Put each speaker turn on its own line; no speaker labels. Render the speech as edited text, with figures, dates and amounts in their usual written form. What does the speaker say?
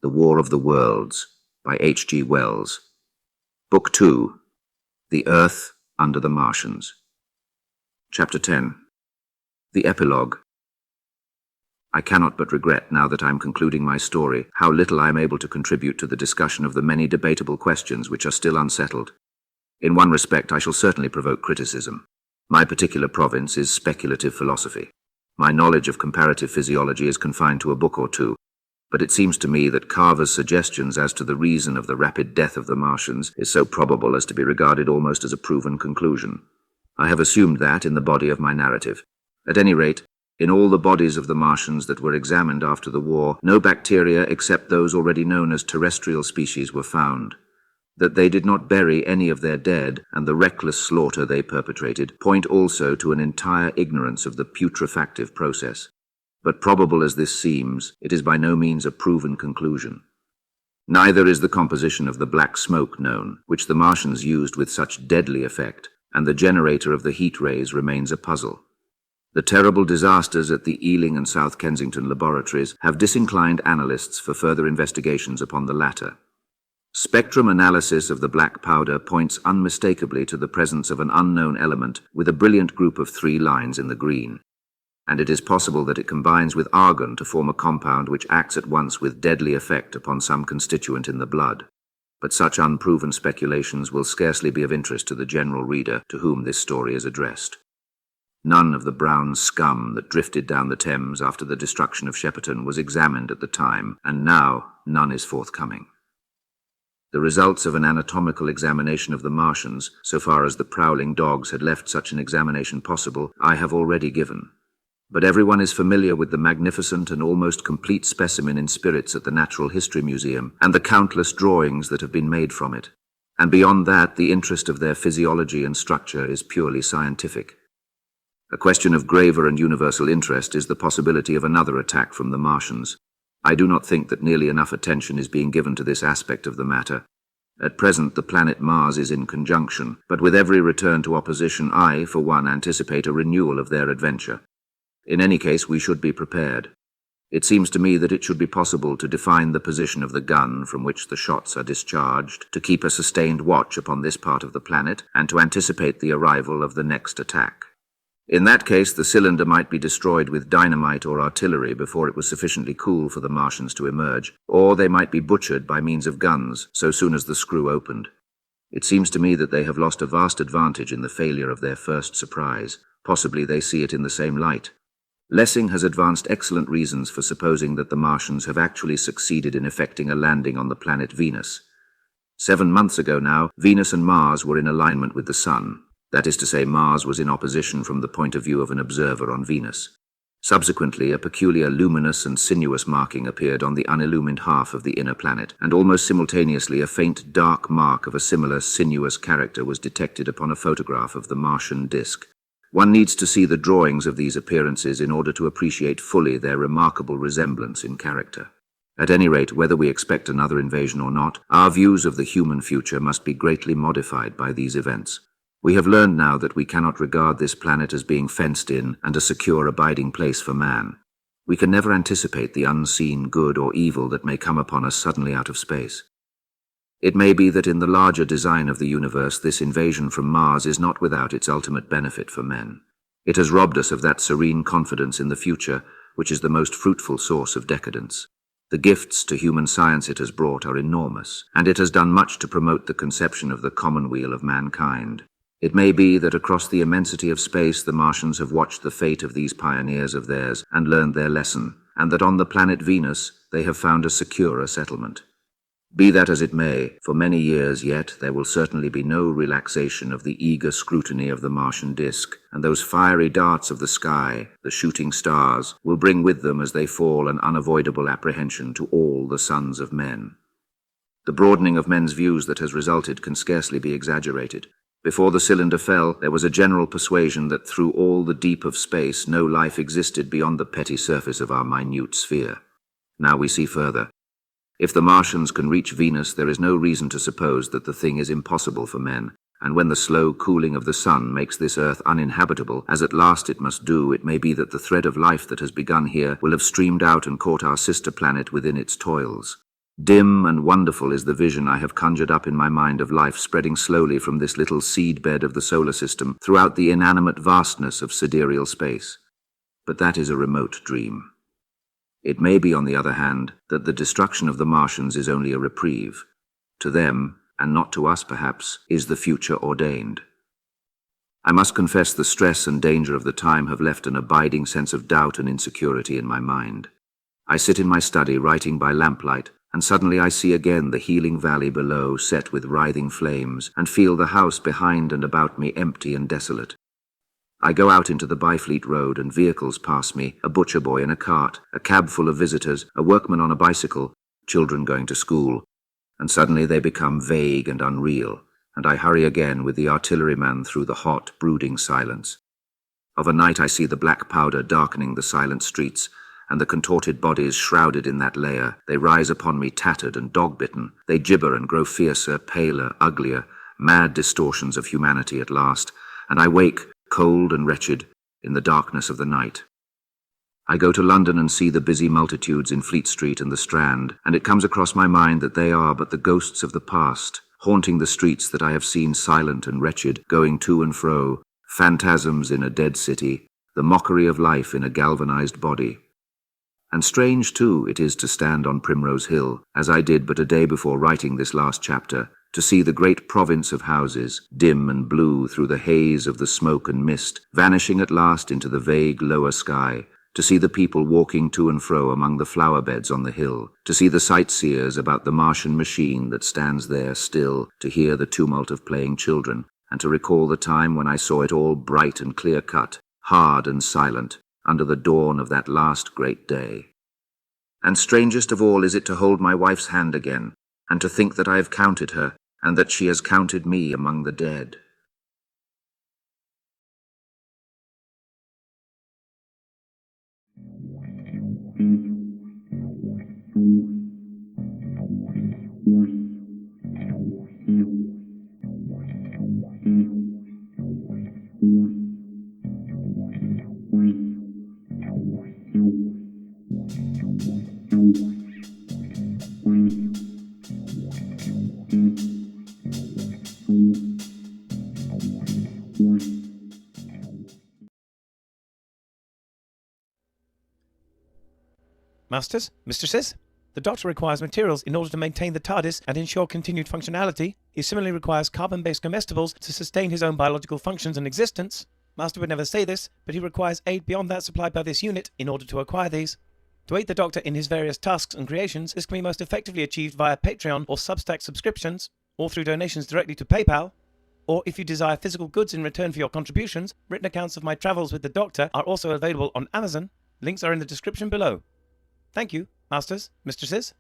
The War of the Worlds by H.G. Wells. Book 2. The Earth Under the Martians. Chapter 10. The Epilogue. I cannot but regret, now that I am concluding my story, how little I am able to contribute to the discussion of the many debatable questions which are still unsettled. In one respect, I shall certainly provoke criticism. My particular province is speculative philosophy. My knowledge of comparative physiology is confined to a book or two, but it seems to me that Carver's suggestions as to the reason of the rapid death of the Martians is so probable as to be regarded almost as a proven conclusion. I have assumed that in the body of my narrative. At any rate, in all the bodies of the Martians that were examined after the war, no bacteria except those already known as terrestrial species were found. That they did not bury any of their dead, and the reckless slaughter they perpetrated, point also to an entire ignorance of the putrefactive process. But probable as this seems, it is by no means a proven conclusion. Neither is the composition of the black smoke known, which the Martians used with such deadly effect, and the generator of the heat rays remains a puzzle. The terrible disasters at the Ealing and South Kensington laboratories have disinclined analysts for further investigations upon the latter. Spectrum analysis of the black powder points unmistakably to the presence of an unknown element with a brilliant group of 3 lines in the green, and it is possible that it combines with argon to form a compound which acts at once with deadly effect upon some constituent in the blood. But such unproven speculations will scarcely be of interest to the general reader to whom this story is addressed. None of the brown scum that drifted down the Thames after the destruction of Shepperton was examined at the time, and now none is forthcoming. The results of an anatomical examination of the Martians, so far as the prowling dogs had left such an examination possible, I have already given. But everyone is familiar with the magnificent and almost complete specimen in spirits at the Natural History Museum, and the countless drawings that have been made from it. And beyond that, the interest of their physiology and structure is purely scientific. A question of graver and universal interest is the possibility of another attack from the Martians. I do not think that nearly enough attention is being given to this aspect of the matter. At present, the planet Mars is in conjunction, but with every return to opposition, I, for one, anticipate a renewal of their adventure. In any case, we should be prepared. It seems to me that it should be possible to define the position of the gun from which the shots are discharged, to keep a sustained watch upon this part of the planet, and to anticipate the arrival of the next attack. In that case, the cylinder might be destroyed with dynamite or artillery before it was sufficiently cool for the Martians to emerge, or they might be butchered by means of guns so soon as the screw opened. It seems to me that they have lost a vast advantage in the failure of their first surprise. Possibly they see it in the same light. Lessing has advanced excellent reasons for supposing that the Martians have actually succeeded in effecting a landing on the planet Venus. 7 months ago now, Venus and Mars were in alignment with the Sun. That is to say, Mars was in opposition from the point of view of an observer on Venus. Subsequently, a peculiar luminous and sinuous marking appeared on the unillumined half of the inner planet, and almost simultaneously a faint dark mark of a similar sinuous character was detected upon a photograph of the Martian disk. One needs to see the drawings of these appearances in order to appreciate fully their remarkable resemblance in character. At any rate, whether we expect another invasion or not, our views of the human future must be greatly modified by these events. We have learned now that we cannot regard this planet as being fenced in and a secure abiding place for man. We can never anticipate the unseen good or evil that may come upon us suddenly out of space. It may be that in the larger design of the universe, this invasion from Mars is not without its ultimate benefit for men. It has robbed us of that serene confidence in the future, which is the most fruitful source of decadence. The gifts to human science it has brought are enormous, and it has done much to promote the conception of the commonweal of mankind. It may be that across the immensity of space the Martians have watched the fate of these pioneers of theirs and learned their lesson, and that on the planet Venus they have found a securer settlement. Be that as it may, for many years yet there will certainly be no relaxation of the eager scrutiny of the Martian disk, and those fiery darts of the sky, the shooting stars, will bring with them as they fall an unavoidable apprehension to all the sons of men. The broadening of men's views that has resulted can scarcely be exaggerated. Before the cylinder fell, there was a general persuasion that through all the deep of space, no life existed beyond the petty surface of our minute sphere. Now we see further. If the Martians can reach Venus, there is no reason to suppose that the thing is impossible for men, and when the slow cooling of the sun makes this earth uninhabitable, as at last it must do, it may be that the thread of life that has begun here will have streamed out and caught our sister planet within its toils. Dim and wonderful is the vision I have conjured up in my mind of life spreading slowly from this little seed-bed of the solar system throughout the inanimate vastness of sidereal space. But that is a remote dream. It may be, on the other hand, that the destruction of the Martians is only a reprieve. To them, and not to us perhaps, is the future ordained. I must confess the stress and danger of the time have left an abiding sense of doubt and insecurity in my mind. I sit in my study writing by lamplight, and suddenly I see again the healing valley below set with writhing flames, and feel the house behind and about me empty and desolate. I go out into the Byfleet Road, and vehicles pass me, a butcher boy in a cart, a cab full of visitors, a workman on a bicycle, children going to school, and suddenly they become vague and unreal, and I hurry again with the artilleryman through the hot, brooding silence. Of a night I see the black powder darkening the silent streets, and the contorted bodies shrouded in that layer. They rise upon me tattered and dog-bitten. They gibber and grow fiercer, paler, uglier, mad distortions of humanity at last, and I wake, cold and wretched, in the darkness of the night. I go to London and see the busy multitudes in Fleet Street and the Strand, and it comes across my mind that they are but the ghosts of the past, haunting the streets that I have seen silent and wretched, going to and fro, phantasms in a dead city, the mockery of life in a galvanized body. And strange, too, it is to stand on Primrose Hill, as I did but a day before writing this last chapter, to see the great province of houses, dim and blue through the haze of the smoke and mist, vanishing at last into the vague lower sky, to see the people walking to and fro among the flower beds on the hill, to see the sightseers about the Martian machine that stands there still, to hear the tumult of playing children, and to recall the time when I saw it all bright and clear-cut, hard and silent, under the dawn of that last great day. And strangest of all is it to hold my wife's hand again, and to think that I have counted her, and that she has counted me among the dead.
Masters, mistresses, the Doctor requires materials in order to maintain the TARDIS and ensure continued functionality. He similarly requires carbon-based comestibles to sustain his own biological functions and existence. Master would never say this, but he requires aid beyond that supplied by this unit in order to acquire these. To aid the Doctor in his various tasks and creations, this can be most effectively achieved via Patreon or Substack subscriptions, or through donations directly to PayPal. Or if you desire physical goods in return for your contributions, written accounts of my travels with the Doctor are also available on Amazon. Links are in the description below. Thank you, Masters, mistresses.